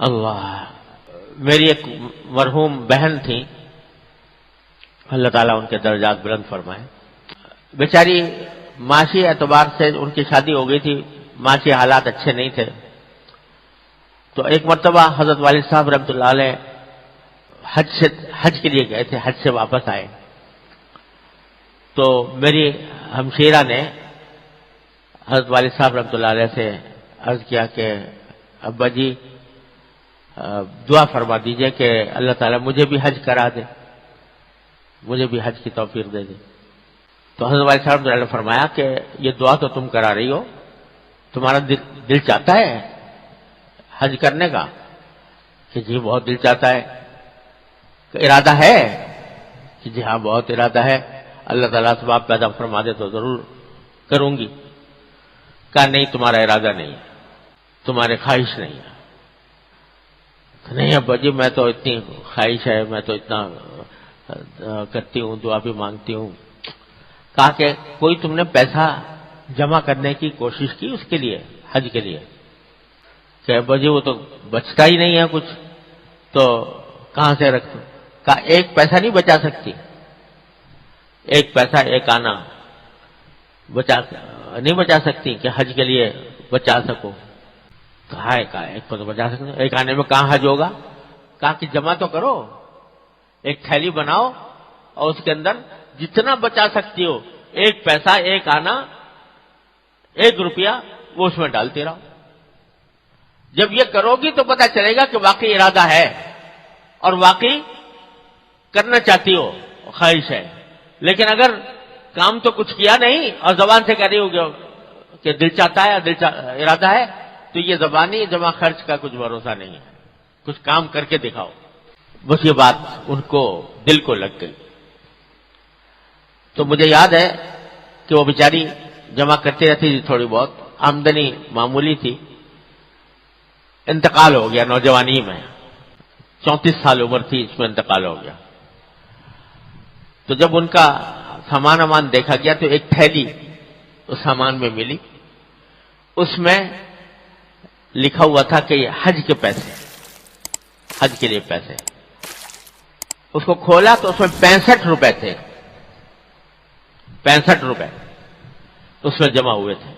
اللہ، میری ایک مرحوم بہن تھی، اللہ تعالیٰ ان کے درجات بلند فرمائے، بیچاری معاشی اعتبار سے ان کی شادی ہو گئی تھی، معاشی حالات اچھے نہیں تھے، تو ایک مرتبہ حضرت والد صاحب رحمۃ اللہ علیہ حج کے لیے گئے تھے، حج سے واپس آئے تو میری ہمشیرہ نے حضرت والد صاحب رحمۃ اللہ علیہ سے عرض کیا کہ ابا جی دعا فرما دیجئے کہ اللہ تعالیٰ مجھے بھی حج کرا دے، مجھے بھی حج کی توفیق دے دے۔ تو حضرت والد صاحب نے فرمایا کہ یہ دعا تو تم کرا رہی ہو، تمہارا دل چاہتا ہے حج کرنے کا؟ کہ جی بہت دل چاہتا ہے۔ کہ ارادہ ہے؟ کہ جی ہاں بہت ارادہ ہے، اللہ تعالیٰ ثواب پیدا فرما دے تو ضرور کروں گی۔ کہا نہیں، تمہارا ارادہ نہیں ہے، تمہاری خواہش نہیں ہے۔ نہیں ابا جی میں تو اتنی خواہش ہے، میں تو اتنا کرتی ہوں، دعا بھی مانگتی ہوں۔ کہا کہ کوئی تم نے پیسہ جمع کرنے کی کوشش کی اس کے لیے، حج کے لیے؟ کہ ابا جی وہ تو بچتا ہی نہیں ہے کچھ، تو کہاں سے رکھ؟ کہا ایک پیسہ نہیں بچا سکتی، ایک پیسہ ایک آنا نہیں بچا سکتی کہ حج کے لیے بچا سکو؟ کہا ایک کو تو بچا سکتے، ایک آنے میں کہاں حج ہوگا؟ کہا کہ جمع تو کرو، ایک تھیلی بناؤ اور اس کے اندر جتنا بچا سکتی ہو، ایک پیسہ ایک آنا، ایک روپیہ، وہ اس میں ڈالتے رہو۔ جب یہ کرو گی تو پتہ چلے گا کہ واقعی ارادہ ہے اور واقعی کرنا چاہتی ہو، خواہش ہے۔ لیکن اگر کام تو کچھ کیا نہیں اور زبان سے کہہ رہی ہوگی کہ دل چاہتا ہے، ارادہ ہے، تو یہ زبانی جمع خرچ کا کچھ بھروسہ نہیں ہے، کچھ کام کر کے دکھاؤ۔ بس یہ بات ان کو دل کو لگ گئی۔ تو مجھے یاد ہے کہ وہ بیچاری جمع کرتی رہتی تھی، تھوڑی بہت آمدنی معمولی تھی، انتقال ہو گیا نوجوانی میں، 34 سال عمر تھی، اس میں انتقال ہو گیا۔ تو جب ان کا سامان وامان دیکھا گیا تو ایک تھیلی اس سامان میں ملی، اس میں لکھا ہوا تھا کہ یہ حج کے پیسے، حج کے لیے پیسے۔ اس کو کھولا تو اس میں 65 روپے تھے، 65 روپے اس میں جمع ہوئے تھے۔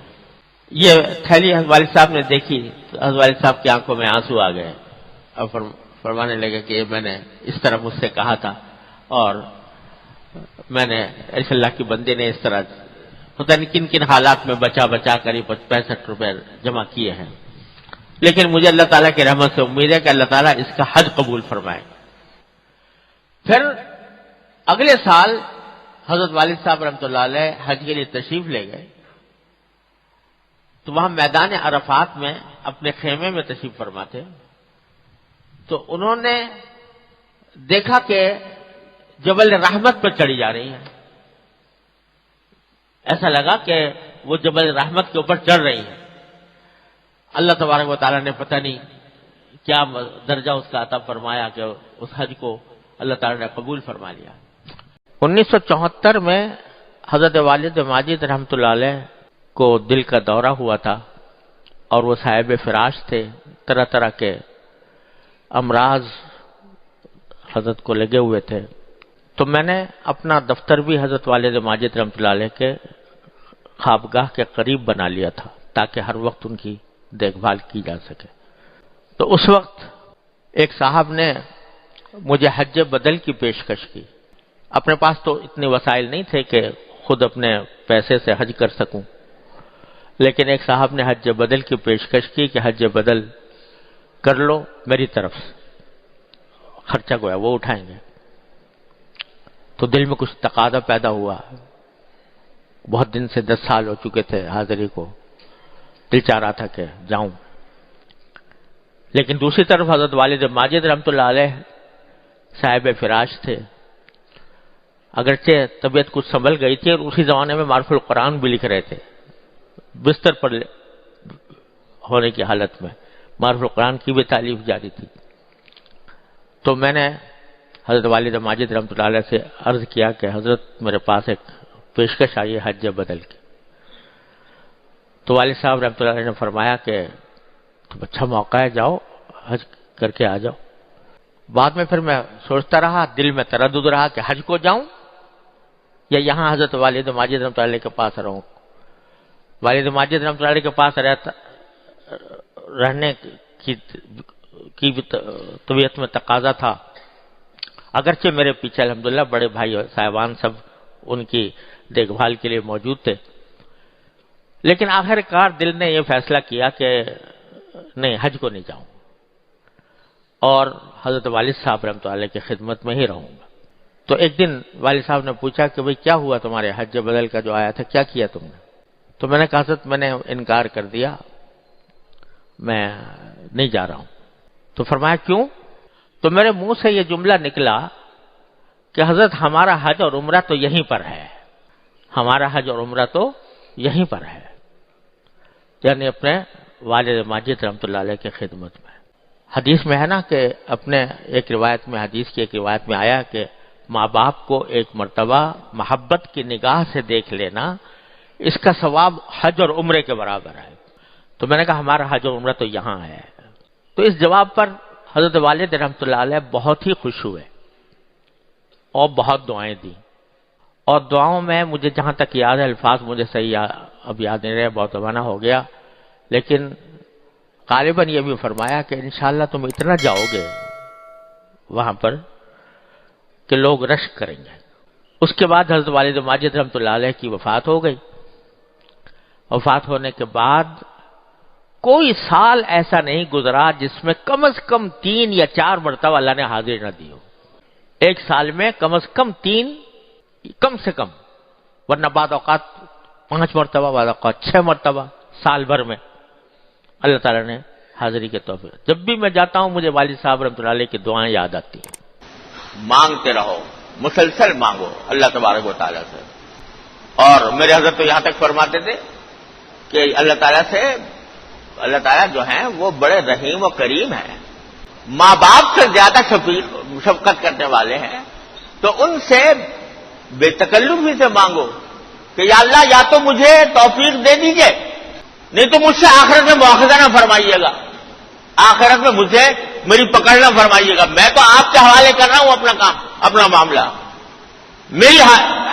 یہ تھیلی حضرت والد صاحب نے دیکھی تو حضرت والد صاحب کی آنکھوں میں آنسو آ گئے اور فرمانے لگے کہ میں نے اس طرح مجھ سے کہا تھا اور میں نے اس اللہ کی بندے نے اس طرح پتہ نہیں کن کن حالات میں بچا کر 65 روپے جمع کیے ہیں، لیکن مجھے اللہ تعالیٰ کی رحمت سے امید ہے کہ اللہ تعالیٰ اس کا حج قبول فرمائے۔ پھر اگلے سال حضرت والد صاحب رحمۃ اللہ علیہ حج کے لیے تشریف لے گئے، تو وہاں میدان عرفات میں اپنے خیمے میں تشریف فرماتے، تو انہوں نے دیکھا کہ جبل رحمت پر چڑھی جا رہی ہیں، ایسا لگا کہ وہ جبل رحمت کے اوپر چڑھ رہی ہیں۔ اللہ تبارک و تعالیٰ نے پتہ نہیں کیا درجہ اس کا عطا فرمایا کہ اس حج کو اللہ تعالیٰ نے قبول فرما لیا۔ 1974 میں حضرت والد ماجد رحمۃ اللہ علیہ کو دل کا دورہ ہوا تھا اور وہ صاحب فراش تھے، طرح طرح کے امراض حضرت کو لگے ہوئے تھے، تو میں نے اپنا دفتر بھی حضرت والد ماجد رحمۃ اللہ علیہ کے خوابگاہ کے قریب بنا لیا تھا تاکہ ہر وقت ان کی دیکھ بھال کی جا سکے۔ تو اس وقت ایک صاحب نے مجھے حج بدل کی پیشکش کی۔ اپنے پاس تو اتنے وسائل نہیں تھے کہ خود اپنے پیسے سے حج کر سکوں، لیکن ایک صاحب نے حج بدل کی پیشکش کی کہ حج بدل کر لو میری طرف سے، خرچہ گویا وہ اٹھائیں گے۔ تو دل میں کچھ تقاضا پیدا ہوا، بہت دن سے 10 سال ہو چکے تھے حاضری کو، دل چاہ رہا تھا کہ جاؤں۔ لیکن دوسری طرف حضرت والد ماجد رحمۃ اللہ علیہ صاحب فراش تھے، اگرچہ طبیعت کچھ سنبھل گئی تھی اور اسی زمانے میں معرف القرآن بھی لکھ رہے تھے، بستر پر ہونے کی حالت میں معرف القرآن کی بھی تعلیف جاری تھی۔ تو میں نے حضرت والد ماجد رحمۃ اللہ علیہ سے عرض کیا کہ حضرت میرے پاس ایک پیشکش آئی ہے حج بدل کی۔ تو والد صاحب رحمۃ اللہ علیہ نے فرمایا کہ اچھا موقع ہے، جاؤ حج کر کے آ جاؤ. بعد میں پھر میں سوچتا رہا، دل میں تردد رہا کہ حج کو جاؤں یا یہاں حضرت والد ماجد رحمۃ اللہ علیہ کے پاس رہوں. والد ماجد رحمۃ اللہ علیہ کے پاس رہنے کی بھی طبیعت میں تقاضا تھا، اگرچہ میرے پیچھے الحمدللہ بڑے بھائی صاحبان سب ان کی دیکھ بھال کے لیے موجود تھے، لیکن آخر کار دل نے یہ فیصلہ کیا کہ نہیں، حج کو نہیں جاؤں اور حضرت والد صاحب رحمۃ اللہ علیہ کی خدمت میں ہی رہوں گا. تو ایک دن والد صاحب نے پوچھا کہ بھئی کیا ہوا تمہارے حج بدل کا جو آیا تھا، کیا کیا تم نے؟ تو میں نے کہا حضرت میں نے انکار کر دیا، میں نہیں جا رہا ہوں. تو فرمایا کیوں؟ تو میرے منہ سے یہ جملہ نکلا کہ حضرت ہمارا حج اور عمرہ تو یہیں پر ہے، ہمارا حج اور عمرہ تو یہیں پر ہے، یعنی اپنے والد ماجد رحمۃ اللہ علیہ کی خدمت میں. حدیث میں ہے نا کہ اپنے ایک روایت میں، حدیث کی ایک روایت میں آیا کہ ماں باپ کو ایک مرتبہ محبت کی نگاہ سے دیکھ لینا، اس کا ثواب حج اور عمرے کے برابر ہے. تو میں نے کہا ہمارا حج اور عمرہ تو یہاں ہے. تو اس جواب پر حضرت والد رحمۃ اللہ علیہ بہت ہی خوش ہوئے اور بہت دعائیں دی. اور دعاؤں میں مجھے جہاں تک یاد ہے، الفاظ مجھے صحیح اب یاد نہیں رہے، بہت زمانہ ہو گیا، لیکن غالباً یہ بھی فرمایا کہ انشاءاللہ تم اتنا جاؤ گے وہاں پر کہ لوگ رشک کریں گے. اس کے بعد حضرت والد ماجد رحمۃ اللہ علیہ کی وفات ہو گئی. وفات ہونے کے بعد کوئی سال ایسا نہیں گزرا جس میں کم از کم 3 یا 4 مرتبہ اللہ نے حاضری نہ دی ہو. ایک سال میں کم از کم 3، کم سے کم، ورنہ بعض اوقات 5 مرتبہ، بعض اوقات 6 مرتبہ سال بھر میں اللہ تعالیٰ نے حاضری کے توفیق. جب بھی میں جاتا ہوں مجھے والد صاحب رحمۃ اللہ علیہ کی دعائیں یاد آتی ہیں. مانگتے رہو، مسلسل مانگو اللہ تبارک و تعالیٰ سے. اور میرے حضرت تو یہاں تک فرماتے تھے کہ اللہ تعالیٰ جو ہیں وہ بڑے رحیم و کریم ہیں، ماں باپ سے زیادہ شفقت کرنے والے ہیں. تو ان سے بے تکلفی سے مانگو کہ یا اللہ یا تو مجھے توفیق دے دیجئے، نہیں تو مجھ سے آخرت میں مواخذہ نہ فرمائیے گا، آخرت میں مجھے میری پکڑ نہ فرمائیے گا. میں تو آپ کے حوالے کر رہا ہوں اپنا کام، اپنا معاملہ، میری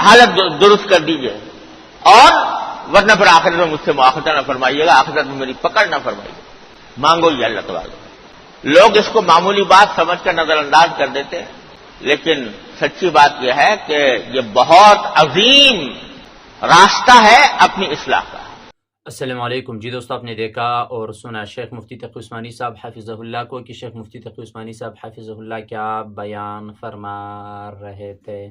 حالت درست کر دیجئے، اور ورنہ پھر آخرت میں مجھ سے مواخذہ نہ فرمائیے گا، آخرت میں میری پکڑ نہ فرمائیے گا. مانگو یہ اللہ تبارک. لوگ اس کو معمولی بات سمجھ کر نظر انداز کر دیتے ہیں، لیکن سچی بات یہ ہے کہ یہ بہت عظیم راستہ ہے اپنی اصلاح کا. السلام علیکم. جی دوستو، آپ نے دیکھا اور سنا شیخ مفتی تقی عثمانی صاحب حفظہ اللہ کو کہ شیخ مفتی تقی عثمانی صاحب حفظہ اللہ کیا بیان فرما رہے تھے.